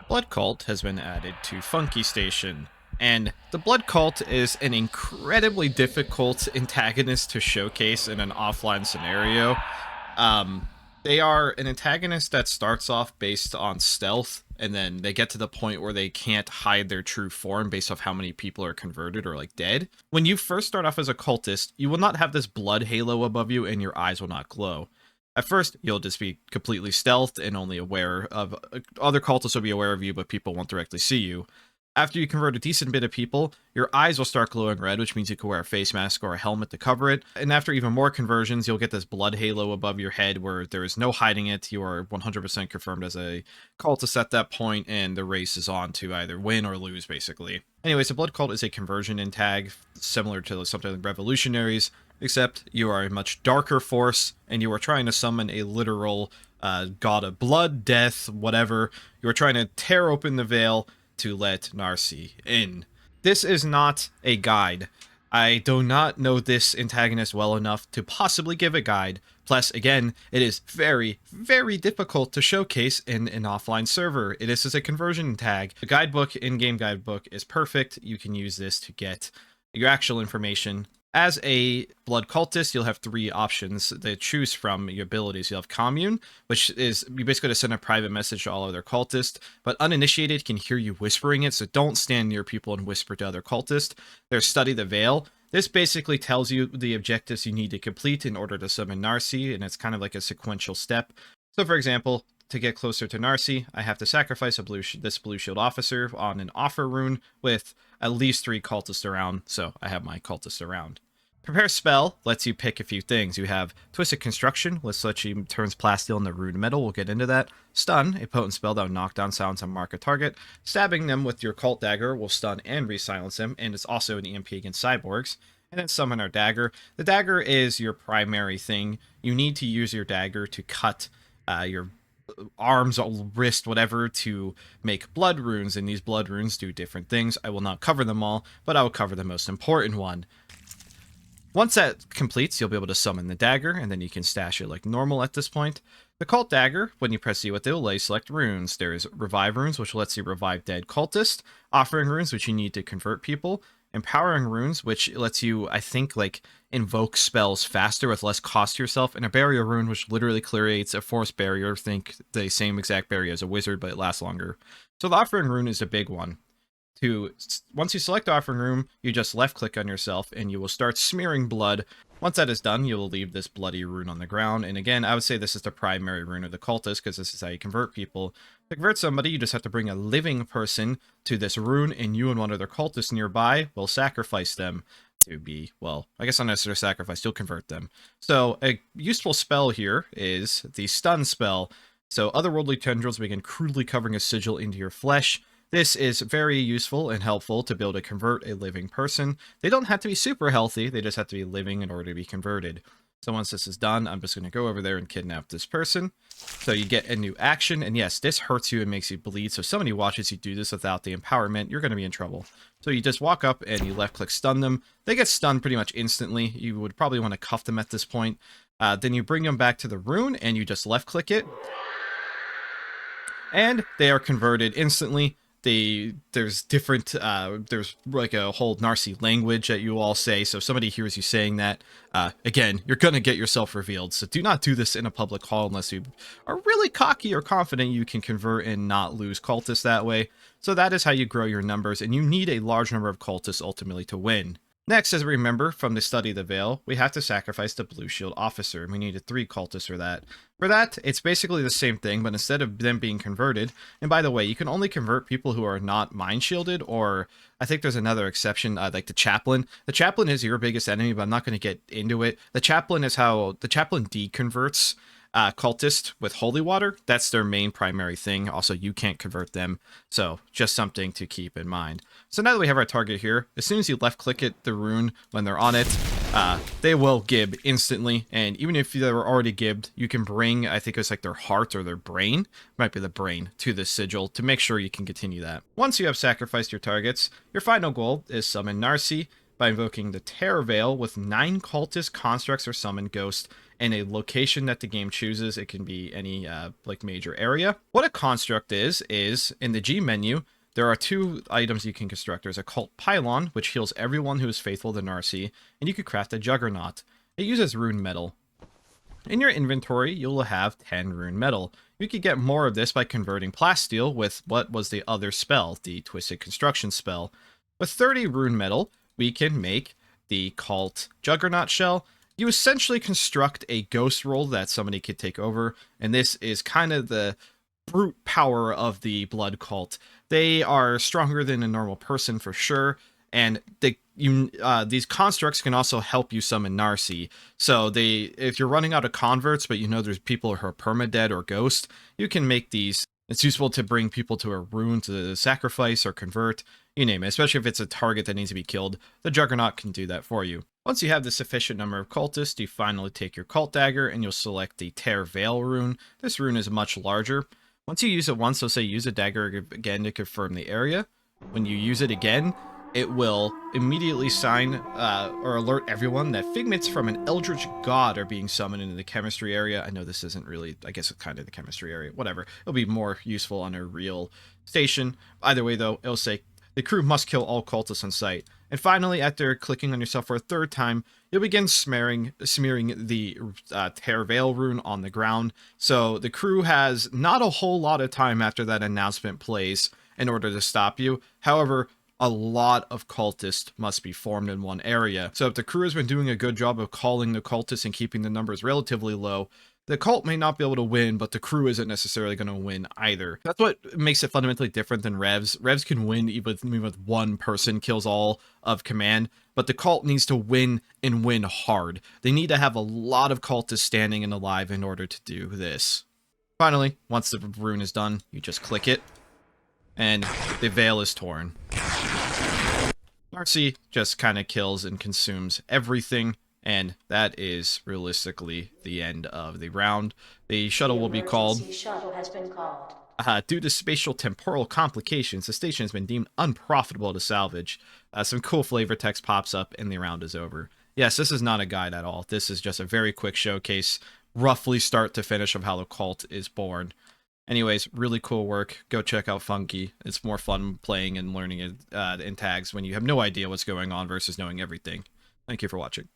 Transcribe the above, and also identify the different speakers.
Speaker 1: Blood Cult has been added to Funky Station, and the Blood Cult is an incredibly difficult antagonist to showcase in an offline scenario. Um, they are an antagonist that starts off based on stealth, and then they get to the point where they can't hide their true form based off how many people are converted or like dead. When you first start off as a cultist, you will not have this blood halo above you, and your eyes will not glow. At first, you'll just be completely stealthed and only aware of other cultists will be aware of you, but people won't directly see you. After you convert a decent bit of people, your eyes will start glowing red, which means you can wear a face mask or a helmet to cover it. And after even more conversions, you'll get this blood halo above your head where there is no hiding it. You are 100% confirmed as a cultist at that point, and the race is on to either win or lose, basically. Anyways, the Blood Cult is a conversion in tag, similar to something like Revolutionaries, except you are a much darker force, and you are trying to summon a literal god of blood, death, whatever. You are trying to tear open the veil to let Nar'sie in. This is not a guide. I do not know this antagonist well enough to possibly give a guide. Plus, again, it is very, very difficult to showcase in an offline server. It is a conversion tag. The guidebook, in-game guidebook, is perfect. You can use this to get your actual information. As a blood cultist, you'll have three options to choose from your abilities. You'll have commune, which is you basically just send a private message to all other cultists, but uninitiated can hear you whispering it, so don't stand near people and whisper to other cultists. There's study the veil. This basically tells you the objectives you need to complete in order to summon Nar'sie, and it's kind of like a sequential step. So for example, to get closer to Nar'sie, I have to sacrifice this blue shield officer on an offer rune with at least 3 cultists around, so I have my cultists around. Prepare spell lets you pick a few things. You have Twisted Construction, which lets you turns plasteel into rune metal. We'll get into that. Stun, a potent spell that will knock down sounds and mark a target. Stabbing them with your cult dagger will stun and re-silence them, and it's also an EMP against cyborgs. And then summon our dagger. The dagger is your primary thing. You need to use your dagger to cut your arms, wrist, whatever, to make blood runes, and these blood runes do different things. I will not cover them all, but I will cover the most important one. Once that completes, you'll be able to summon the dagger, and then you can stash it like normal at this point. The cult dagger, when you press C with it, will let you select runes. There's revive runes, which lets you revive dead cultists, offering runes, which you need to convert people, empowering runes, which lets you, I think, like invoke spells faster with less cost to yourself, and a barrier rune, which literally creates a force barrier. Think the same exact barrier as a wizard, but it lasts longer. So the offering rune is a big one. Once you select offering room, you just left click on yourself and you will start smearing blood. Once that is done, you will leave this bloody rune on the ground. And again, I would say this is the primary rune of the cultist because this is how you convert people. To convert somebody, you just have to bring a living person to this rune, and you and one other cultist nearby will sacrifice them to be, well, I guess not necessarily sacrifice, you'll convert them. So a useful spell here is the stun spell. So otherworldly tendrils begin crudely covering a sigil into your flesh. This is very useful and helpful to be able to convert a living person. They don't have to be super healthy, they just have to be living in order to be converted. So once this is done, I'm just going to go over there and kidnap this person. So you get a new action, and yes, this hurts you and makes you bleed, so if somebody watches you do this without the empowerment, you're going to be in trouble. So you just walk up and you left-click stun them. They get stunned pretty much instantly. You would probably want to cuff them at this point. Then you bring them back to the rune, and you just left-click it. And they are converted instantly. There's different, there's like a whole Nar'sie language that you all say, so if somebody hears you saying that, again, you're gonna get yourself revealed, so do not do this in a public hall unless you are really cocky or confident you can convert and not lose cultists that way. So that is how you grow your numbers, and you need a large number of cultists ultimately to win. Next, as we remember from the study of the Veil, we have to sacrifice the Blue Shield Officer, and we needed 3 cultists for that. For that, it's basically the same thing, but instead of them being converted, and by the way, you can only convert people who are not mind shielded, or I think there's another exception, like the Chaplain. The Chaplain is your biggest enemy, but I'm not going to get into it. The Chaplain is how the Chaplain deconverts cultist with holy water. That's their main primary thing. Also, you can't convert them, so just something to keep in mind. So now that we have our target here, as soon as you left click it, the rune, when they're on it, they will gib instantly, and even if they were already gibbed, you can bring, I think it's like their heart or their brain, might be the brain, to the sigil to make sure you can continue that. Once you have sacrificed your targets, your final goal is summon Nar'sie. by invoking the Terror Veil with 9 cultist constructs or summon ghosts in a location that the game chooses. It can be any like major area. What a construct is in the G menu, there are 2 items you can construct. There's a cult pylon, which heals everyone who is faithful to Nar'sie, and you could craft a juggernaut. It uses rune metal. In your inventory, you'll have 10 rune metal. You could get more of this by converting plasteel with what was the other spell, the Twisted Construction spell. With 30 rune metal, we can make the cult juggernaut shell. You essentially construct a ghost role that somebody could take over, and this is kind of the brute power of the blood cult. They are stronger than a normal person for sure, and these constructs can also help you summon Nar'sie. So if you're running out of converts, but you know there's people who are permadead or ghost, you can make these. It's useful to bring people to a rune to sacrifice or convert, you name it, especially if it's a target that needs to be killed. The Juggernaut can do that for you. Once you have the sufficient number of cultists, you finally take your cult dagger and you'll select the Tear Veil rune. This rune is much larger. Once you use it once, so say use a dagger again to confirm the area. When you use it again, it will immediately sign or alert everyone that figments from an eldritch god are being summoned into the chemistry area. I know this isn't really, I guess it's kind of the chemistry area, whatever. It'll be more useful on a real station. Either way though, it'll say the crew must kill all cultists on site. And finally, after clicking on yourself for a 3rd time, you'll begin smearing the Tear Veil rune on the ground. So the crew has not a whole lot of time after that announcement plays in order to stop you. However, a lot of cultists must be formed in one area. So if the crew has been doing a good job of calling the cultists and keeping the numbers relatively low, the cult may not be able to win, but the crew isn't necessarily going to win either. That's what makes it fundamentally different than Revs. Revs can win even with one person kills all of command, but the cult needs to win and win hard. They need to have a lot of cultists standing and alive in order to do this. Finally, once the rune is done, you just click it, and the veil is torn. Nar'sie just kind of kills and consumes everything, and that is realistically the end of the round. The shuttle will be called.
Speaker 2: Shuttle has been called.
Speaker 1: Due to spatial temporal complications, the station has been deemed unprofitable to salvage. Some cool flavor text pops up, and the round is over. Yes, this is not a guide at all. This is just a very quick showcase, roughly start to finish, of how the cult is born. Anyways, really cool work. Go check out Funky. It's more fun playing and learning in tags when you have no idea what's going on versus knowing everything. Thank you for watching.